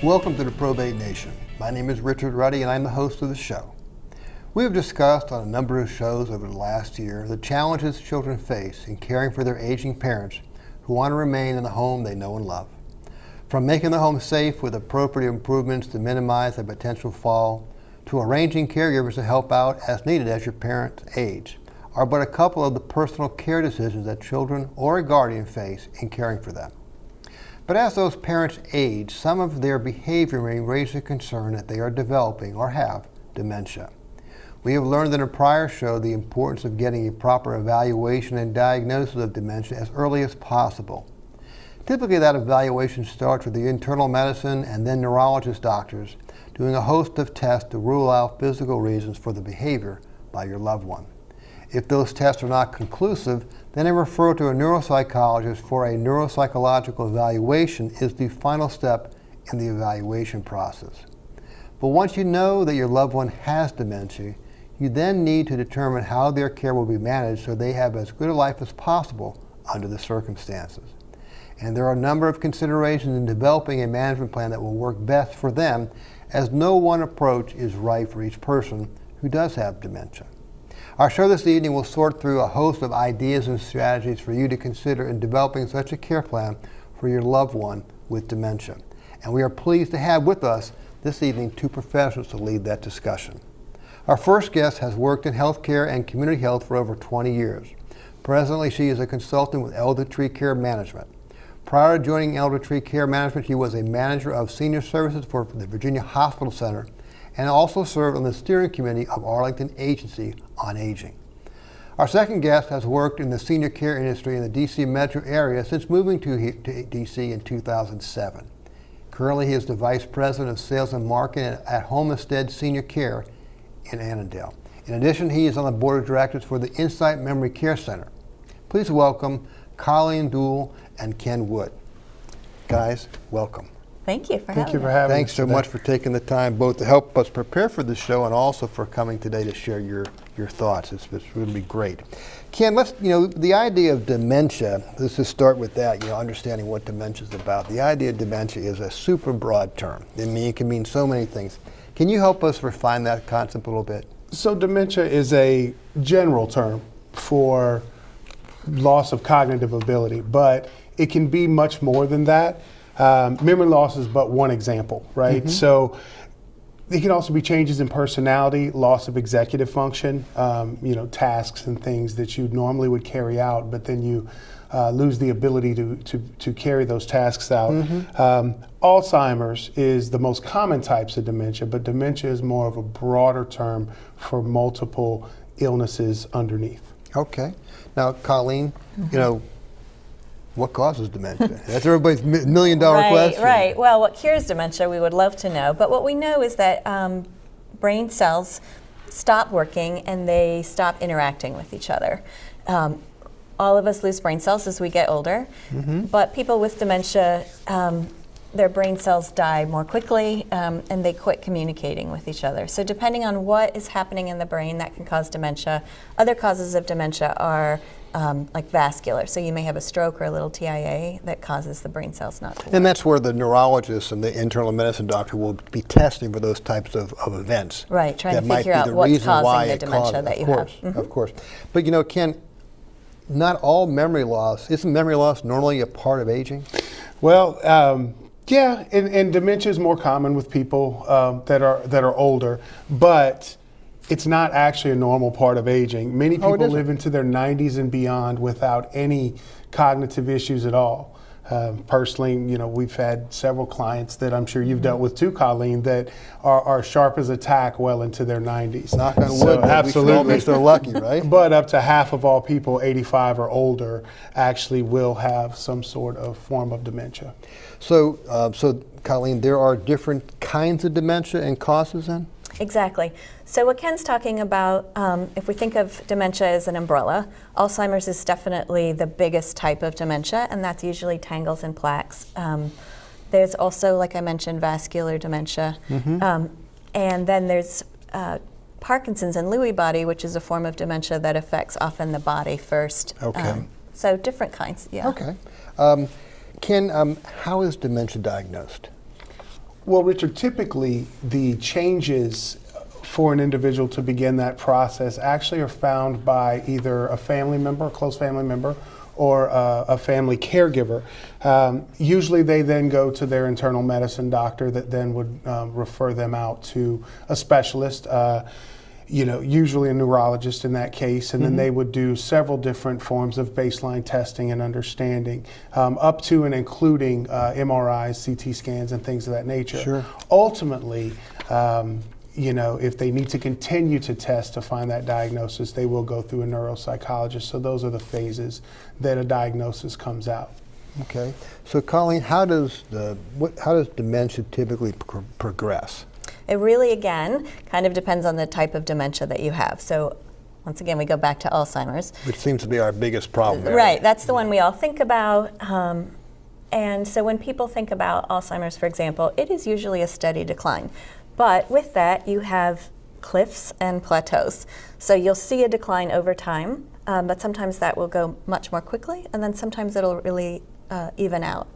Welcome to the Probate Nation. My name is Richard Ruddy and I'm the host of the show. We have discussed on a number of shows over the last year the challenges children face in caring for their aging parents who want to remain in the home they know and love. From making the home safe with appropriate improvements to minimize a potential fall, to arranging caregivers to help out as needed as your parents age, are but a couple of the personal care decisions that children or a guardian face in caring for them. But as those parents age, some of their behavior may raise the concern that they are developing or have dementia. We have learned in a prior show the importance of getting a proper evaluation and diagnosis of dementia as early as possible. Typically that evaluation starts with the internal medicine and then neurologist doctors doing a host of tests to rule out physical reasons for the behavior by your loved one. If those tests are not conclusive, then a referral to a neuropsychologist for a neuropsychological evaluation is the final step in the evaluation process. But once you know that your loved one has dementia, you then need to determine how their care will be managed so they have as good a life as possible under the circumstances. And there are a number of considerations in developing a management plan that will work best for them, as no one approach is right for each person who does have dementia. Our show this evening will sort through a host of ideas and strategies for you to consider in developing such a care plan for your loved one with dementia. And we are pleased to have with us this evening two professionals to lead that discussion. Our first guest has worked in healthcare and community health for over 20 years. Presently, she is a consultant with Elder Tree Care Management. Prior to joining Elder Tree Care Management, she was a manager of senior services for the Virginia Hospital Center and also served on the steering committee of Arlington Agency on Aging. Our second guest has worked in the senior care industry in the D.C. metro area since moving to D.C. in 2007. Currently, he is the Vice President of Sales and Marketing at Homestead Senior Care in Annandale. In addition, he is on the Board of Directors for the Insight Memory Care Center. Please welcome Colleen Dool and Ken Wood. Guys, welcome. Thank you for having me. Thanks so much for taking the time both to help us prepare for the show and also for coming today to share your thoughts. It's really great. Ken, the idea of dementia, let's just start with that, understanding what dementia is about. The idea of dementia is a super broad term. It can mean so many things. Can you help us refine that concept a little bit? So dementia is a general term for loss of cognitive ability, but it can be much more than that. Memory loss is but one example, right? Mm-hmm. So it can also be changes in personality, loss of executive function, tasks and things that you normally would carry out, but then you lose the ability to carry those tasks out. Mm-hmm. Alzheimer's is the most common types of dementia, but dementia is more of a broader term for multiple illnesses underneath. Okay. Now, Colleen, mm-hmm. What causes dementia? That's everybody's million-dollar question. Right. Well, what cures dementia, we would love to know. But what we know is that brain cells stop working and they stop interacting with each other. All of us lose brain cells as we get older, mm-hmm. but people with dementia, their brain cells die more quickly and they quit communicating with each other. So depending on what is happening in the brain, that can cause dementia. Other causes of dementia are like vascular. So you may have a stroke or a little TIA that causes the brain cells not to work. And that's where the neurologist and the internal medicine doctor will be testing for those types of events. Right, trying to figure out what's causing the dementia that you have. Mm-hmm. Of course. But Ken, not all memory loss, isn't memory loss normally a part of aging? Well, yeah, and dementia is more common with people that are older, but it's not actually a normal part of aging. Many people live into their 90s and beyond without any cognitive issues at all. Personally, we've had several clients that I'm sure you've dealt with too, Colleen, that are sharp as a tack well into their 90s. Knock on wood. Absolutely. We're so lucky, right? But up to half of all people 85 or older actually will have some sort of form of dementia. So Colleen, there are different kinds of dementia and causes then? Exactly. So what Ken's talking about, if we think of dementia as an umbrella, Alzheimer's is definitely the biggest type of dementia, and that's usually tangles and plaques. There's also, like I mentioned, vascular dementia. Mm-hmm. And then there's Parkinson's and Lewy body, which is a form of dementia that affects often the body first. Okay. So different kinds, yeah. Okay. Ken, how is dementia diagnosed? Well, Richard, typically the changes for an individual to begin that process actually are found by either a family member, a close family member, or a family caregiver. Usually they then go to their internal medicine doctor that then would refer them out to a specialist, usually a neurologist in that case, and then they would do several different forms of baseline testing and understanding, up to and including MRIs, CT scans, and things of that nature. Sure. Ultimately, if they need to continue to test to find that diagnosis, they will go through a neuropsychologist. So those are the phases that a diagnosis comes out. Okay. So Colleen, how does dementia typically progress? It really, again, kind of depends on the type of dementia that you have. So once again, we go back to Alzheimer's. Which seems to be our biggest problem. Right, that's the one we all think about. And so when people think about Alzheimer's, for example, it is usually a steady decline. But with that, you have cliffs and plateaus. So you'll see a decline over time, but sometimes that will go much more quickly, and then sometimes it'll really even out.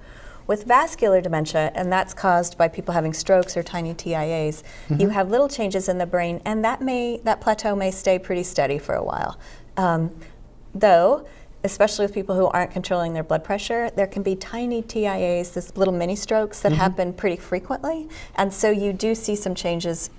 With vascular dementia, and that's caused by people having strokes or tiny TIAs, you have little changes in the brain, and that plateau may stay pretty steady for a while. Though, especially with people who aren't controlling their blood pressure, there can be tiny TIAs, this little mini strokes that happen pretty frequently. And so you do see some changes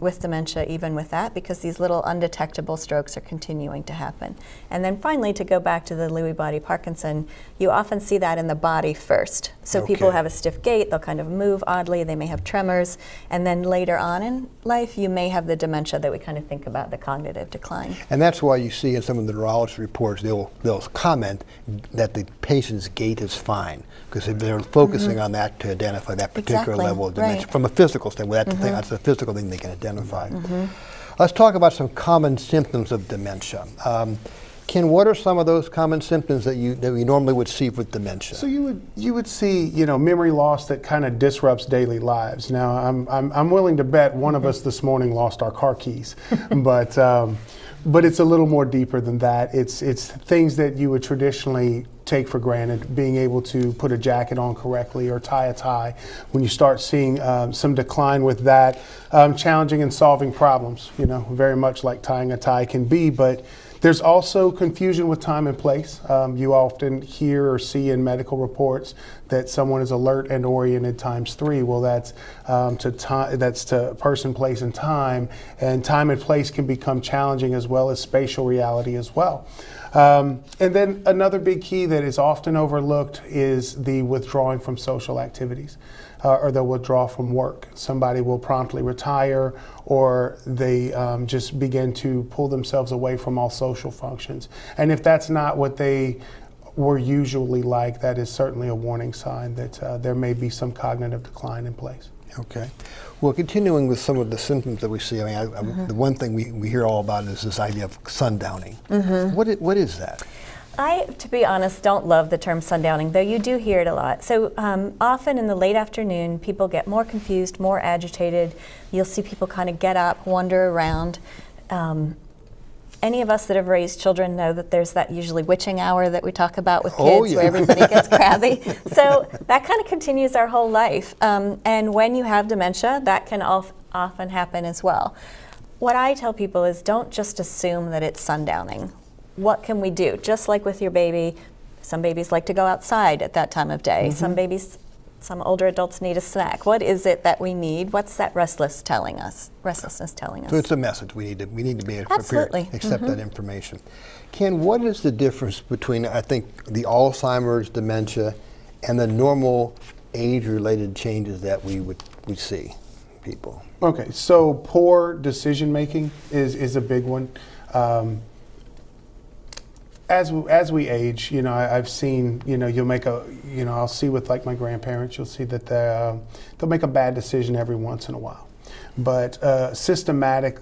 with dementia even with that, because these little undetectable strokes are continuing to happen. And then finally, to go back to the Lewy body Parkinson, you often see that in the body first. So people have a stiff gait, they'll kind of move oddly, they may have tremors, and then later on in life, you may have the dementia that we kind of think about, the cognitive decline. And that's why you see in some of the neurologist reports, they'll comment that the patient's gait is fine, because they're focusing on that to identify that particular level of dementia. From a physical standpoint, that's the physical thing they can identify. Let's talk about some common symptoms of dementia. Ken, what are some of those common symptoms that we normally would see with dementia? So you would see memory loss that kind of disrupts daily lives. Now I'm willing to bet one of us this morning lost our car keys, but it's a little more deeper than that. It's things that you would traditionally take for granted, being able to put a jacket on correctly or tie a tie. When you start seeing some decline with that, challenging in solving problems, very much like tying a tie can be, but there's also confusion with time and place. You often hear or see in medical reports that someone is alert and oriented ×3. Well, that's to person, place, and time and place can become challenging, as well as spatial reality as well. And then another big key that is often overlooked is the withdrawing from social activities. Or they'll withdraw from work. Somebody will promptly retire, or they just begin to pull themselves away from all social functions. And if that's not what they were usually like, that is certainly a warning sign that there may be some cognitive decline in place. Okay. Well, continuing with some of the symptoms that we see, the one thing we hear all about is this idea of sundowning. What is that? I, to be honest, don't love the term sundowning, though you do hear it a lot. So often in the late afternoon, people get more confused, more agitated. You'll see people kind of get up, wander around. Any of us that have raised children know that there's that usually witching hour that we talk about with kids, where everybody gets crabby. So that kind of continues our whole life. And when you have dementia, that can often happen as well. What I tell people is, don't just assume that it's sundowning. What can we do? Just like with your baby, some babies like to go outside at that time of day. Some older adults need a snack. What is it that we need? What's that restlessness telling us? So it's a message. We need to be able to Absolutely. accept that information. Ken, what is the difference between, I think, the Alzheimer's dementia and the normal age-related changes that we see in people? Okay, so poor decision making is a big one. As we age, I've seen, you'll make I'll see with like my grandparents, you'll see that they'll make a bad decision every once in a while. But systematic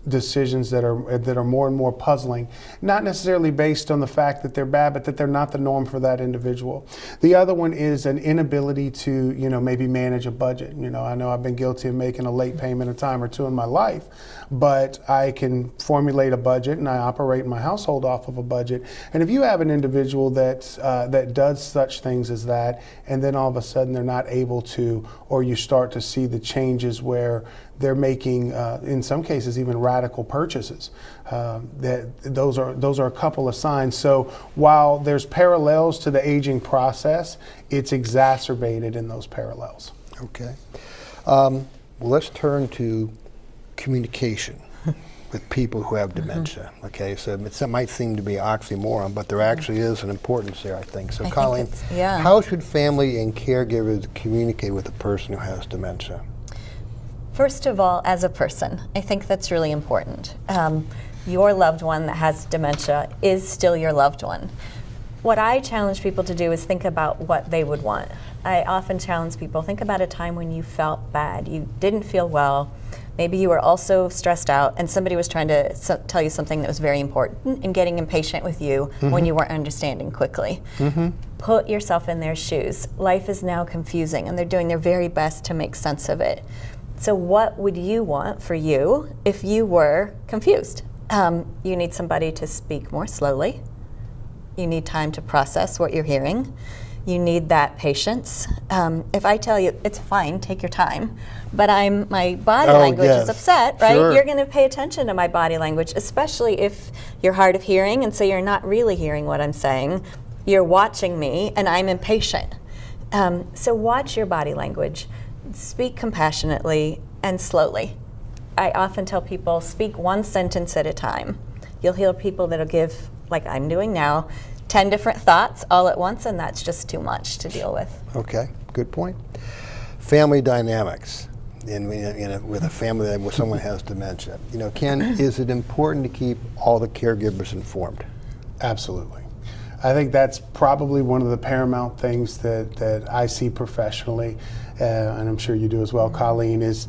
decisions that are more and more puzzling, not necessarily based on the fact that they're bad, but that they're not the norm for that individual. The other one is an inability to, maybe manage a budget. I know I've been guilty of making a late payment a time or two in my life, but I can formulate a budget and I operate my household off of a budget. And if you have an individual that does such things as that, and then all of a sudden they're not able to, or you start to see the changes where they're making, in some cases, even radical purchases. Those are a couple of signs. So while there's parallels to the aging process, it's exacerbated in those parallels. Okay. Well, let's turn to communication with people who have dementia. Okay, so it might seem to be oxymoron, but there actually is an importance there, I think. So, Colleen, how should family and caregivers communicate with a person who has dementia? First of all, as a person, I think that's really important. Your loved one that has dementia is still your loved one. What I challenge people to do is think about what they would want. I often challenge people, think about a time when you felt bad, you didn't feel well, maybe you were also stressed out and somebody was trying to tell you something that was very important and getting impatient with you when you weren't understanding quickly. Put yourself in their shoes. Life is now confusing and they're doing their very best to make sense of it. So what would you want for you if you were confused? You need somebody to speak more slowly. You need time to process what you're hearing. You need that patience. If I tell you, it's fine, take your time, but my body language is upset, right? Sure. You're gonna pay attention to my body language, especially if you're hard of hearing and so you're not really hearing what I'm saying. You're watching me and I'm impatient. So watch your body language. Speak compassionately and slowly. I often tell people, speak one sentence at a time. You'll hear people that'll give, like I'm doing now, 10 different thoughts all at once, and that's just too much to deal with. Okay, good point. Family dynamics with a family where someone has dementia. Ken, is it important to keep all the caregivers informed? Absolutely. I think that's probably one of the paramount things that I see professionally, and I'm sure you do as well, Colleen, is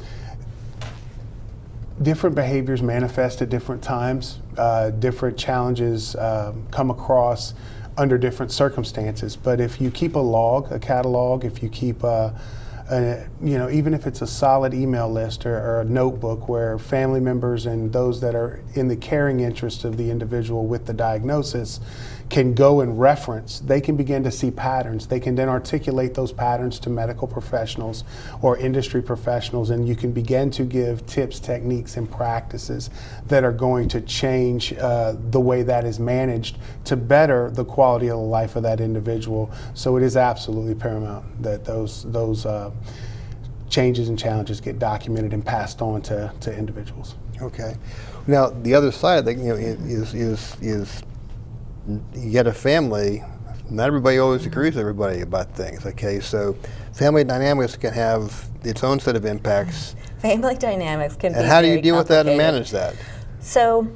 different behaviors manifest at different times. Different challenges come across under different circumstances. But if you keep a log, a catalog, if you keep even if it's a solid email list or a notebook where family members and those that are in the caring interest of the individual with the diagnosis can go and reference, they can begin to see patterns. They can then articulate those patterns to medical professionals or industry professionals, and you can begin to give tips, techniques, and practices that are going to change the way that is managed to better the quality of the life of that individual. So it is absolutely paramount that those changes and challenges get documented and passed on to individuals. Okay. Now, the other side of that, is you get a family, not everybody always agrees with everybody about things, okay? So family dynamics can have its own set of impacts. Family dynamics can be And how do you very deal with that and complicated. manage that? So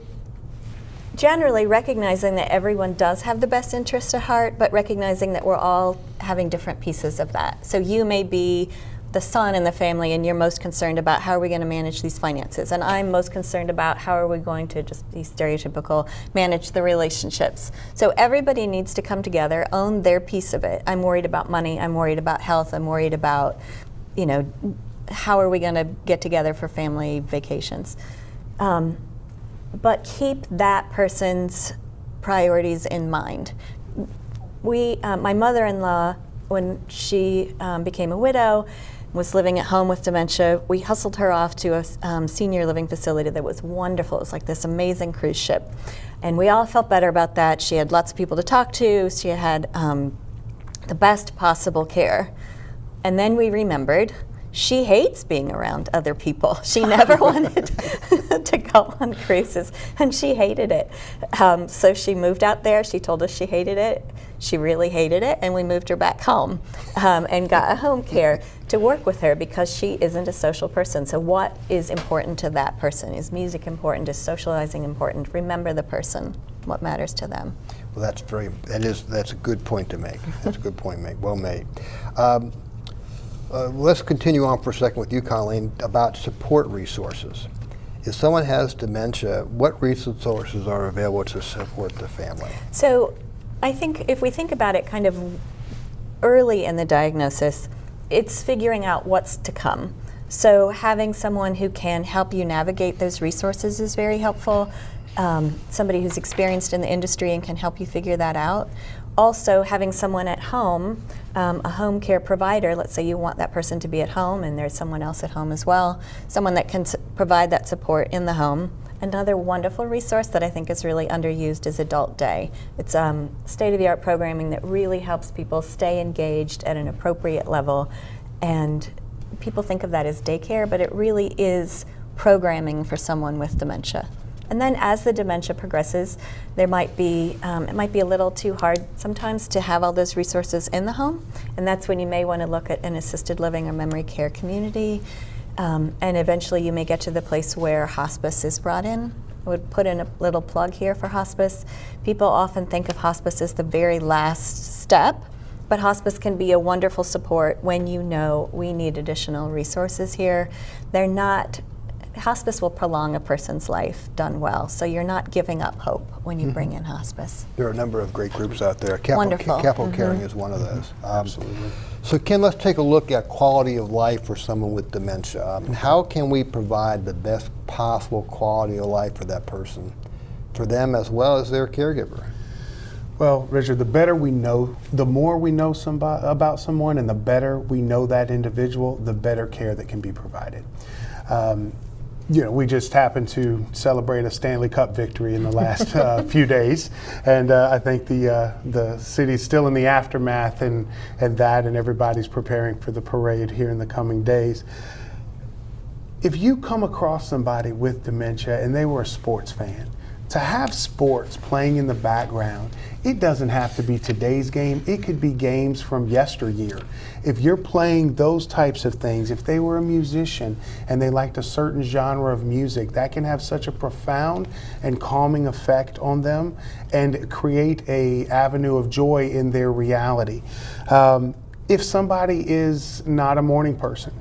generally recognizing that everyone does have the best interest at heart, but recognizing that we're all having different pieces of that. So you may be the son in the family and you're most concerned about how are we going to manage these finances, and I'm most concerned about how are we going to, just be stereotypical, manage the relationships. So everybody needs to come together, own their piece of it. I'm worried about money, I'm worried about health, I'm worried about, how are we going to get together for family vacations. But keep that person's priorities in mind. My mother-in-law, when she became a widow, was living at home with dementia, we hustled her off to a senior living facility that was wonderful. It was like this amazing cruise ship. And we all felt better about that. She had lots of people to talk to. She had the best possible care. And then we remembered she hates being around other people. She never wanted to go on cruises, and she hated it. So she moved out there. She told us she hated it. She really hated it, and we moved her back home and got a home care to work with her because she isn't a social person. So what is important to that person? Is music important? Is socializing important? Remember the person, what matters to them. Well, that's a good point to make. That's a good point to make. Well made. Let's continue on for a second with you, Colleen, about support resources. If someone has dementia, what resources are available to support the family? So I think if we think about it kind of early in the diagnosis, it's figuring out what's to come. So having someone who can help you navigate those resources is very helpful. Somebody who's experienced in the industry and can help you figure that out. Also, having someone at home, a home care provider, let's say you want that person to be at home and there's someone else at home as well, someone that can provide that support in the home. Another wonderful resource that I think is really underused is Adult Day. It's state-of-the-art programming that really helps people stay engaged at an appropriate level. And people think of that as daycare, but it really is programming for someone with dementia. And then as the dementia progresses, there might be, it might be a little too hard sometimes to have all those resources in the home. And that's when you may want to look at an assisted living or memory care community. And eventually you may get to the place where hospice is brought in. I would put in a little plug here for hospice. People often think of hospice as the very last step, but hospice can be a wonderful support when you know we need additional resources here. Hospice will prolong a person's life done well, so you're not giving up hope when you bring in hospice. There are a number of great groups out there. Wonderful. Capital Caring is one of those. Absolutely. So Ken, let's take a look at quality of life for someone with dementia. How can we provide the best possible quality of life for that person, for them as well as their caregiver? Well, Richard, the better we know, the more we know about someone and the better we know that individual, the better care that can be provided. We just happened to celebrate a Stanley Cup victory in the last few days, and I think the city's still in the aftermath and everybody's preparing for the parade here in the coming days. If you come across somebody with dementia and they were a sports fan, to have sports playing in the background, it doesn't have to be today's game. It could be games from yesteryear. If you're playing those types of things, if they were a musician and they liked a certain genre of music, that can have such a profound and calming effect on them and create an avenue of joy in their reality. If somebody is not a morning person,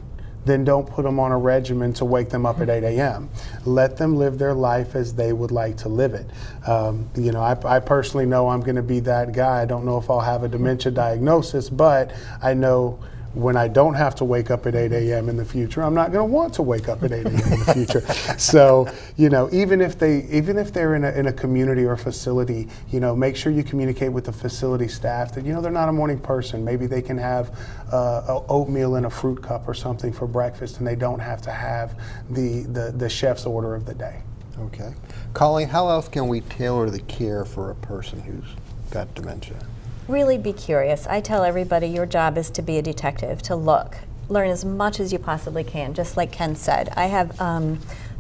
then don't put them on a regimen to wake them up at 8 a.m. Let them live their life as they would like to live it. I personally know I'm going to be that guy. I don't know if I'll have a dementia diagnosis, but I know when I don't have to wake up at 8 a.m. in the future, I'm not going to want to wake up at 8 a.m. in the future. So, even if they're in a community or a facility, make sure you communicate with the facility staff that, they're not a morning person. Maybe they can have oatmeal in a fruit cup or something for breakfast, and they don't have to have the chef's order of the day. Okay. Colleen, how else can we tailor the care for a person who's got dementia? Really be curious. I tell everybody your job is to be a detective, to learn as much as you possibly can, just like Ken said. I have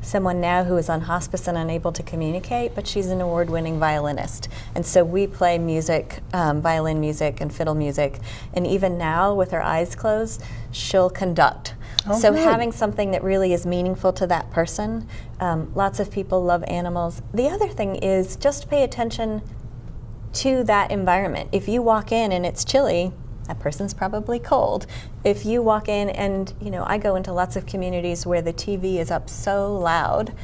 someone now who is on hospice and unable to communicate, but she's an award-winning violinist. And so we play music, violin music and fiddle music, and even now with her eyes closed, she'll conduct. So good. having something that really is meaningful to that person. Lots of people love animals. The other thing is just pay attention to that environment. If you walk in and it's chilly, that person's probably cold. If you walk in and, I go into lots of communities where the TV is up so loud,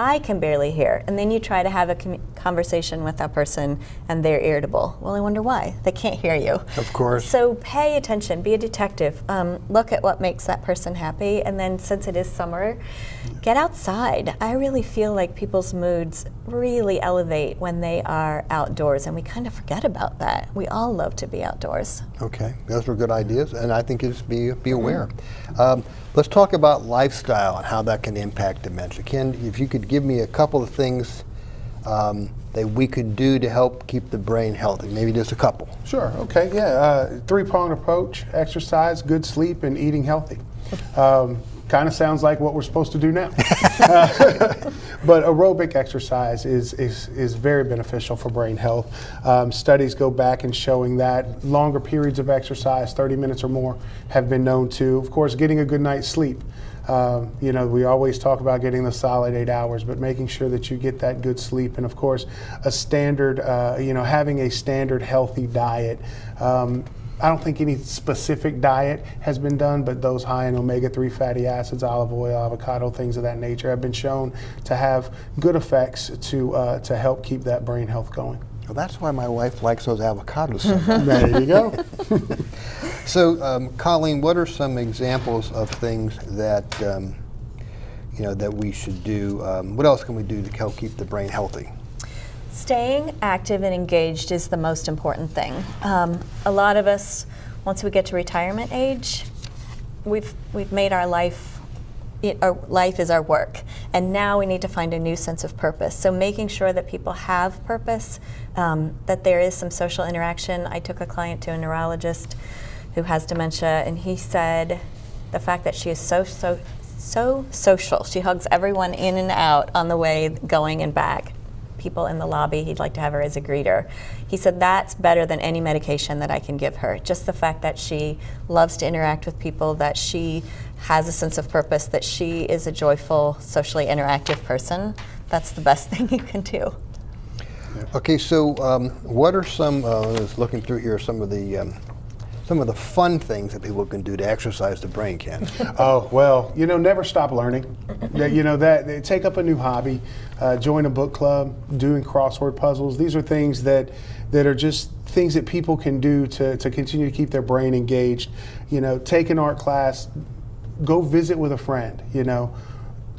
I can barely hear. And then you try to have a conversation with that person and they're irritable. Well, I wonder why. They can't hear you. Of course. So pay attention, be a detective. Look at what makes that person happy. And then since it is summer, get outside. I really feel like people's moods really elevate when they are outdoors, and we kind of forget about that. We all love to be outdoors. Okay, those were good ideas, and I think just be aware. Let's talk about lifestyle and how that can impact dementia. Ken, if you could give me a couple of things that we could do to help keep the brain healthy, maybe just a couple. Sure, okay, yeah. Three-pronged approach: exercise, good sleep, and eating healthy. Kind of sounds like what we're supposed to do now. But aerobic exercise is very beneficial for brain health. Studies go back and showing that longer periods of exercise, 30 minutes or more, have been known to, of course, getting a good night's sleep. We always talk about getting the solid 8 hours, but making sure that you get that good sleep, and of course, a standard, having a standard healthy diet. I don't think any specific diet has been done, but those high in omega-3 fatty acids, olive oil, avocado, things of that nature have been shown to have good effects to help keep that brain health going. Well, that's why my wife likes those avocados so much. There you go. So, Colleen, what are some examples of things that that we should do? What else can we do to help keep the brain healthy? Staying active and engaged is the most important thing. A lot of us, once we get to retirement age, we've made our life, our life is our work, and now we need to find a new sense of purpose. So making sure that people have purpose, that there is some social interaction. I took a client to a neurologist who has dementia, and he said the fact that she is so social. She hugs everyone in and out on the way going and back. People in the lobby, he'd like to have her as a greeter. He said that's better than any medication that I can give her. Just the fact that she loves to interact with people, that she has a sense of purpose, that she is a joyful, socially interactive person, that's the best thing you can do. Okay, so what are some, I was looking through here, some of the fun things that people can do to exercise the brain, Ken? Oh, well, never stop learning. Take up a new hobby, join a book club, doing crossword puzzles. These are things that are just things that people can do to continue to keep their brain engaged. Take an art class, go visit with a friend,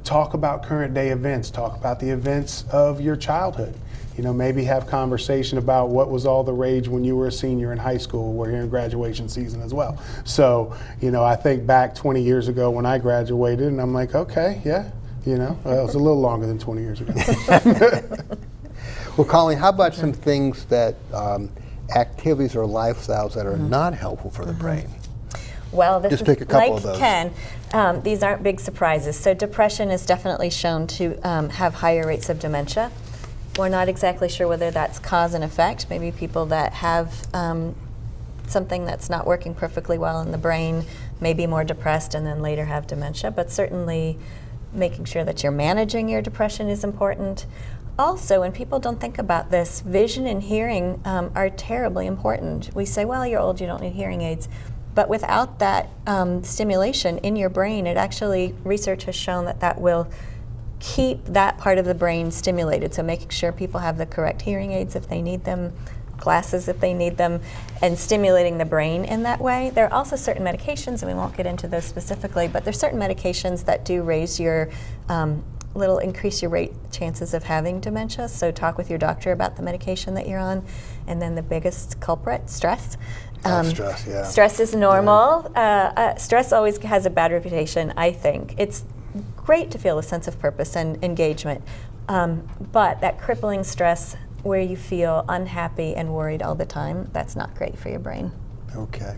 talk about current day events, talk about the events of your childhood. Maybe have conversation about what was all the rage when you were a senior in high school. We're here in graduation season as well. So, I think back 20 years ago when I graduated, and I'm like, okay, yeah, it was a little longer than 20 years ago. Well, Colleen, how about some things that, activities or lifestyles that are not helpful for the brain? Well, this Just is pick a couple like of those. Ken. These aren't big surprises. So depression is definitely shown to have higher rates of dementia. We're not exactly sure whether that's cause and effect. Maybe people that have something that's not working perfectly well in the brain may be more depressed and then later have dementia, but certainly making sure that you're managing your depression is important. Also, when people don't think about this, vision and hearing are terribly important. We say, well, you're old, you don't need hearing aids. But without that stimulation in your brain, it actually, research has shown that will keep that part of the brain stimulated. So making sure people have the correct hearing aids if they need them, glasses if they need them, and stimulating the brain in that way. There are also certain medications, and we won't get into those specifically, but there's certain medications that do raise your, increase your chances of having dementia. So talk with your doctor about the medication that you're on. And then the biggest culprit, stress. Stress, yeah. Stress is normal. Stress always has a bad reputation, I think. It's great to feel a sense of purpose and engagement, but that crippling stress where you feel unhappy and worried all the time, that's not great for your brain. Okay.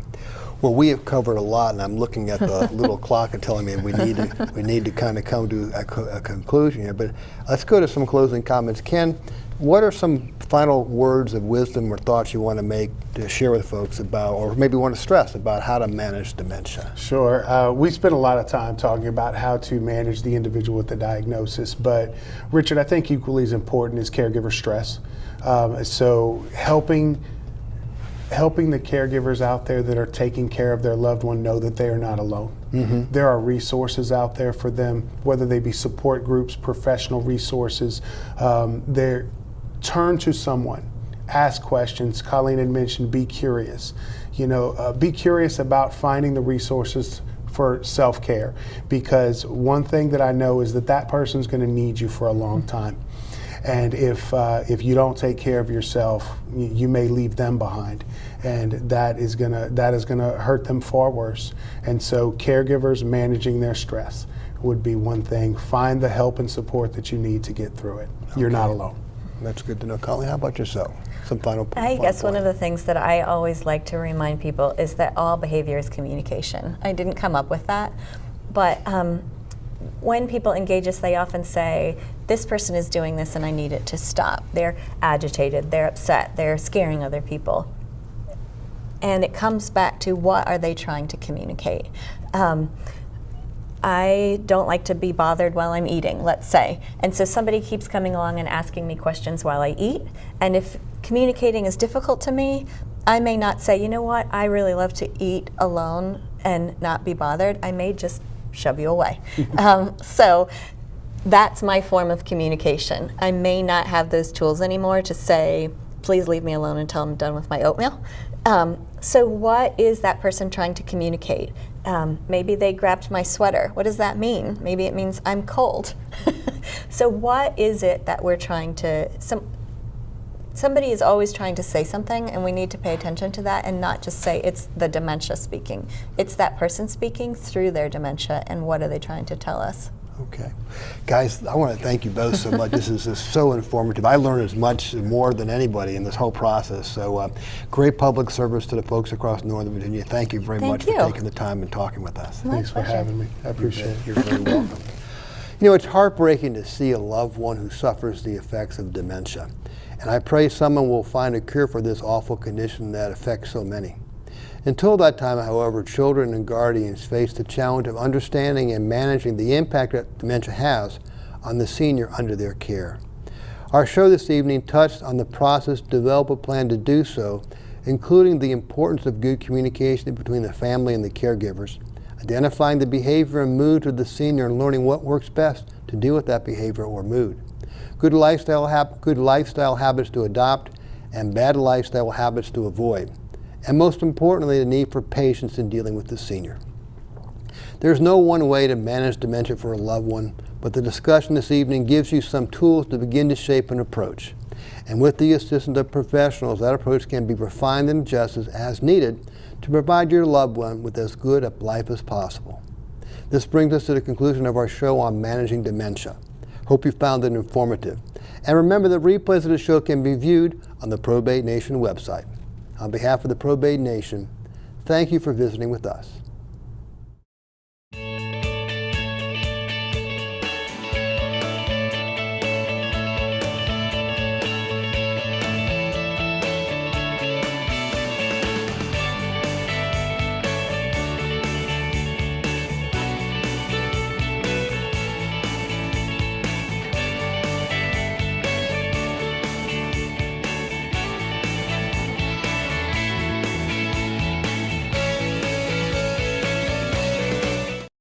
Well, we have covered a lot, and I'm looking at the little clock and telling me we need to kind of come to a conclusion here. But let's go to some closing comments. Ken, what are some final words of wisdom or thoughts you want to make to share with folks about, or maybe want to stress about how to manage dementia? Sure. We spent a lot of time talking about how to manage the individual with the diagnosis, but Richard, I think equally as important is caregiver stress. So helping the caregivers out there that are taking care of their loved one know that they are not alone. Mm-hmm. There are resources out there for them, whether they be support groups, professional resources. Turn to someone, ask questions. Colleen had mentioned be curious. Be curious about finding the resources for self-care, because one thing that I know is that person's going to need you for a long time. And if you don't take care of yourself, you may leave them behind, and that is gonna hurt them far worse. And so caregivers managing their stress would be one thing. Find the help and support that you need to get through it. You're not alone. That's good to know. Colleen, how about yourself? Some final I guess one of the things that I always like to remind people is that all behavior is communication. I didn't come up with that, but when people engage us, they often say, this person is doing this and I need it to stop. They're agitated, they're upset, they're scaring other people. And it comes back to, what are they trying to communicate? I don't like to be bothered while I'm eating, let's say. And so somebody keeps coming along and asking me questions while I eat. And if communicating is difficult to me, I may not say, you know what, I really love to eat alone and not be bothered. I may just shove you away. So that's my form of communication. I may not have those tools anymore to say, please leave me alone until I'm done with my oatmeal. So what is that person trying to communicate? Maybe they grabbed my sweater. What does that mean? Maybe it means I'm cold. So what is it that we're trying to, somebody is always trying to say something, and we need to pay attention to that and not just say it's the dementia speaking. It's that person speaking through their dementia, and what are they trying to tell us? Okay. Guys, I want to thank you both so much. This is just so informative. I learned as much, more than anybody in this whole process. So great public service to the folks across Northern Virginia. Thank you very much for taking the time and talking with us. Thanks for having me. I appreciate it. You're very welcome. You know, it's heartbreaking to see a loved one who suffers the effects of dementia. And I pray someone will find a cure for this awful condition that affects so many. Until that time, however, children and guardians face the challenge of understanding and managing the impact that dementia has on the senior under their care. Our show this evening touched on the process to develop a plan to do so, including the importance of good communication between the family and the caregivers, identifying the behavior and mood of the senior and learning what works best to deal with that behavior or mood, good lifestyle habits to adopt, and bad lifestyle habits to avoid, and most importantly, the need for patience in dealing with the senior. There's no one way to manage dementia for a loved one, but the discussion this evening gives you some tools to begin to shape an approach. And with the assistance of professionals, that approach can be refined and adjusted as needed to provide your loved one with as good a life as possible. This brings us to the conclusion of our show on managing dementia. Hope you found it informative. And remember that replays of the show can be viewed on the Probate Nation website. On behalf of the Probate Nation, thank you for visiting with us.